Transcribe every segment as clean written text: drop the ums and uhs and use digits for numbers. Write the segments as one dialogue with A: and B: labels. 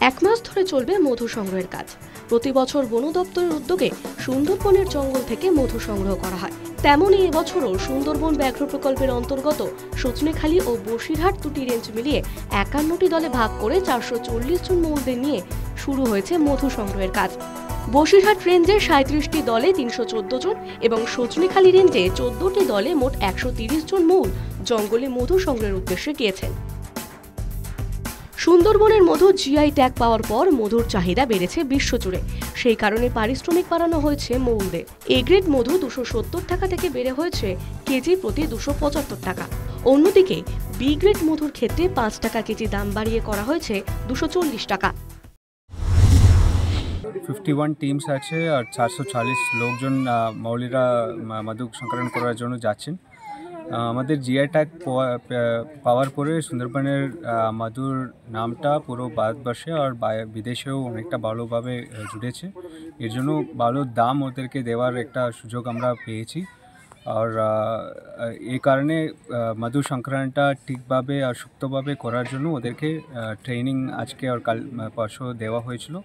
A: এক মাস ধরে চলবে মধু সংগ্রহের কাজ। প্রতি বছর বন দপ্তরের উদ্যোগে সুন্দরবনের জঙ্গল থেকে মধু সংগ্রহ করা হয়। তেমনই এবছরও সুন্দরবন ব্যাঘ্র প্রকল্পের অন্তর্গত সজনেখালি ও বসিরহাট দুটি রেঞ্জ মিলিয়ে 51টি দলে ভাগ করে 440 জন মৌলদের নিয়ে শুরু হয়েছে মধু সংগ্রহের কাজ। বসিরহাট রেঞ্জের 37টি দলে 314 জন এবং সজনেখালি রেঞ্জে 14টি দলে মোট 130 জন মৌল জঙ্গলে মধু সংগ্রহের উদ্দেশ্যে গিয়েছেন। সুন্দরবনের মধু জিআই ট্যাগ পাওয়ার পর মধুর চাহিদা বেড়েছে বিশ্বজুড়ে। সেই কারণে পারিশ্রমিক বাড়ানো হয়েছে মৌলদের। এ গ্রেড মধু 270 টাকা থেকে বেড়ে হয়েছে কেজি প্রতি 275 টাকা। অন্যদিকে বি গ্রেড মধুর ক্ষেত্রে 5 টাকা কেজি দাম বাড়িয়ে করা হয়েছে 240 টাকা।
B: 51 টিমস আছে আর 440 লোকজন মৌলিরা মধু সংকলন করার জন্য যাচ্ছেন। আমাদের জিআই ট্যাগ পাওয়ার পরে সুন্দরবনের মধুর নামটা পুরো ভারতবর্ষে আর বিদেশেও অনেকটা ভালোভাবে জুড়েছে। এর জন্য ভালো দাম ওদেরকে দেওয়ার একটা সুযোগ আমরা পেয়েছি। আর এই কারণে মধু সংকলনটা ঠিকভাবে আর সুপ্তভাবে করার জন্য ওদেরকে ট্রেনিং আজকে আর কাল পরশু দেওয়া হয়েছিল।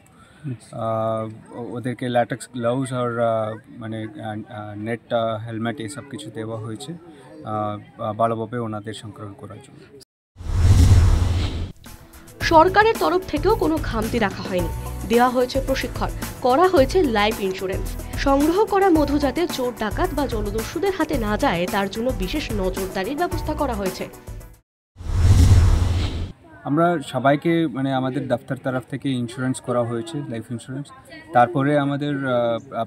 B: ওদেরকে ল্যাটেক্স গ্লাভস আর মানে নেট হেলমেট এসব কিছু দেওয়া হয়েছে ভালোভাবে ওনাদের সংকলন করার জন্য।
A: সরকারের তরফ থেকেও কোনো খামতি রাখা হয়নি। দেওয়া হয়েছে প্রশিক্ষণ, করা হয়েছে লাইফ ইন্স্যুরেন্স। সংগ্রহ করা মধু যাতে চোর ডাকাত বা জলদস্যুদের হাতে না যায় তার জন্য বিশেষ নজরদারির ব্যবস্থা করা হয়েছে।
B: আমরা সবাইকে মানে আমাদের দপ্তর তরফ থেকে ইন্স্যুরেন্স করা হয়েছে, লাইফ ইন্স্যুরেন্স। তারপরে আমাদের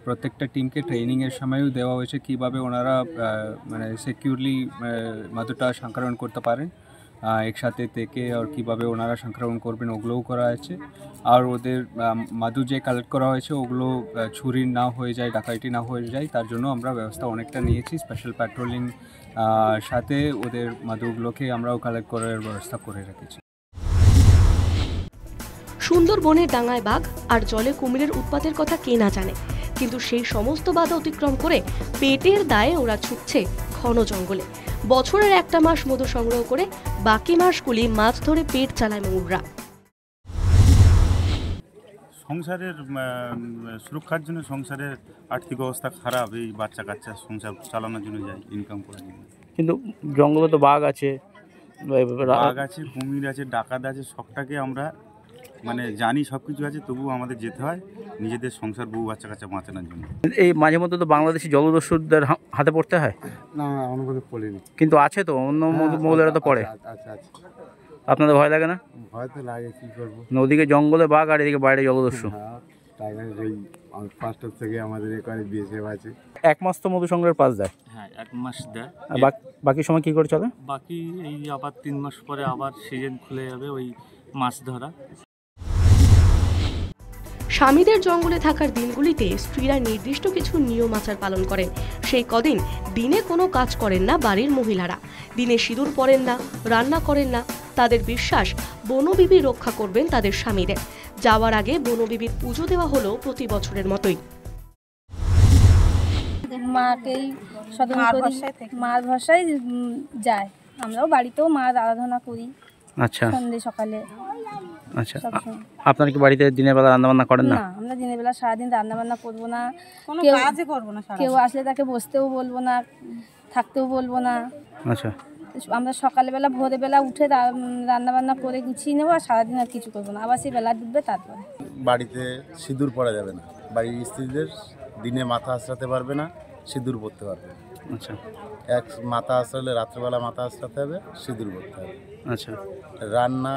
B: প্রত্যেকটা টিমকে ট্রেনিংয়ের সময়ও দেওয়া হয়েছে কীভাবে ওনারা মানে সিকিউরলি মধুটা সংকলন করতে পারেন একসাথে থেকে, আর কীভাবে ওনারা সংকলন করবেন ওগুলোও করা আছে। আর ওদের মধু যে কালেক্ট করা হয়েছে ওগুলো চুরি না হয়ে যায়, ডাকাইতি না হয়ে যায় তার জন্য আমরা ব্যবস্থা অনেকটা নিয়েছি। স্পেশাল প্যাট্রোলিং সাথে ওদের মধুগুলোকে আমরাও কালেক্ট করার ব্যবস্থা করে রেখেছি।
A: সুন্দরবনের ডাঙায় বাঘ আর জলে কুমিরের উৎপাতের কথা কে না জানে, কিন্তু সেই সমস্ত বাধা অতিক্রম করে পেটের দায়ে ওরা ছুটছে ঘন জঙ্গলে। বছরের একটা মাস মধু সংগ্রহ করে বাকি মাসগুলি মাছ ধরে পেট চালায় মৌলরা।
C: সংসারের সুরক্ষার জন্য, সংসারের আর্থিক অবস্থা খারাপ, এই বাচ্চা কাচ্চা সংসার চালানোর জন্য যায় ইনকাম করে।
D: কিন্তু জঙ্গলে তো বাঘ আছে,
C: কুমির আছে, ডাকাত আছে, সবটাকে আমরা মানে জানি, সব কিছু আছে, তবুও আমাদের যেতে হয় নিজেদের সংসার বউ বাচ্চা কাচ্চা বাঁচানোর জন্য।
D: এই মাঝে মধ্যে তো বাংলাদেশি জলদস্যুদের হাতে পড়তে হয়।
C: না, অনুভূতি পড়িনি,
D: কিন্তু আছে তো অন্য মৌলেরা তো পড়ে। আপনাদের ভয় লাগে না?
C: ভয় তো লাগে, কী করবো।
D: নদীকে জঙ্গলে বাঘ আর এদিকে বাইরে জলদস্যু।
C: এই 5টা থেকে আমাদের এখানে বিএসএফ আছে।
D: এক মাস তো মধু সংগ্রহের পাস দেয়।
E: হ্যাঁ, 1 মাস দেয়।
D: বাকি সময় কি করে চলে?
E: বাকি এই আবার 3 মাস পরে আবার সিজন খুলে যাবে, ওই মাছ ধরা।
A: স্বামীদের জঙ্গলে থাকার দিনগুলিতে স্ত্রীরা নির্দিষ্ট কিছু নিয়ম আচার পালন করেন। সেই কদিন দিনে কোনো কাজ করেন না বাড়ির মহিলারা, দিনে সিঁদুর পরেন না, রান্না করেন না। তাদের বিশ্বাস বনবিবি রক্ষা করবেন তাদের স্বামীদের। যাওয়ার আগে বনবিবির পুজো দেওয়া হলো প্রতি বছরের মতোই।
F: মাকেই মার ভরসায় যায়, আমরাও বাড়িতেও মার আরাধনা করি।
D: আচ্ছা,
F: সন্ধ্যে সকালে।
D: আচ্ছা, আপনারা কি বাড়িতে দিনের বেলা রান্না বান্না করেন না?
F: না, আমরা দিনের বেলা সারাদিন রান্না বান্না করবো না, কাজই করবো না। কেউ আসলে তাকে বসতেও বলবো না, থাকতেও বলবো না।
D: আচ্ছা,
F: আমরা সকালবেলা ভোরবেলা উঠে রান্না বান্না করে গুছিয়ে নেবো, আর সারাদিন আর কিছু করবো না। আবার সেই বেলা ডুববে তারপরে।
G: বাড়িতে সিঁদুর পরা যাবে না, বাড়ির স্ত্রীদের দিনে মাথা আঁচড়াতে পারবে না, সিঁদুর পরতে পারবে না।
D: আচ্ছা,
G: এক মাথা আঁচড়ালে রাত্রেবেলা মাথা আঁচড়াতে হবে, সিঁদুর পরতে হবে।
D: আচ্ছা,
G: রান্না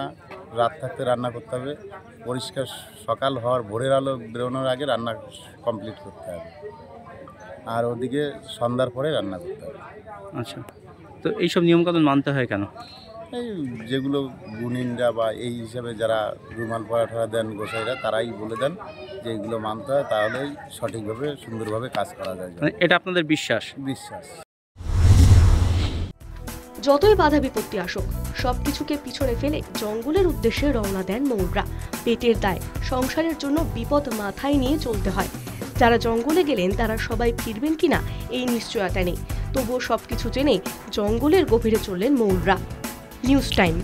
G: রাত থাকতে রান্না করতে হবে, পরিষ্কার সকাল হওয়ার ভোরের আলো বেরোনোর আগে রান্না কমপ্লিট করতে হবে, আর ওদিকে সন্ধ্যার পরে রান্না করতে হবে।
D: আচ্ছা, তো এইসব নিয়মকানুন মানতে হয় কেন?
G: এই যেগুলো গুণিনরা বা এই হিসাবে যারা রুমাল পরাঠা দেন গোসাইরা, তারাই বলে দেন যে এগুলো মানতে হয়, তাহলেই সঠিকভাবে সুন্দরভাবে কাজ করা যায়।
D: এটা আপনাদের বিশ্বাস?
G: বিশ্বাস।
A: যতই বাধা বিপত্তি আসুক সবকিছুকে পিছনে ফেলে জঙ্গলের উদ্দেশ্যে রওনা দেন মৌলরা। পেটের দায়, সংসারের জন্য বিপদ মাথায় নিয়ে চলতে হয়। যারা জঙ্গলে গেলেন তারা সবাই ফিরবেন কিনা এই নিশ্চয়তা নেই, তবুও সবকিছু জেনে জঙ্গলের গভীরে চললেন মৌলরা। News time.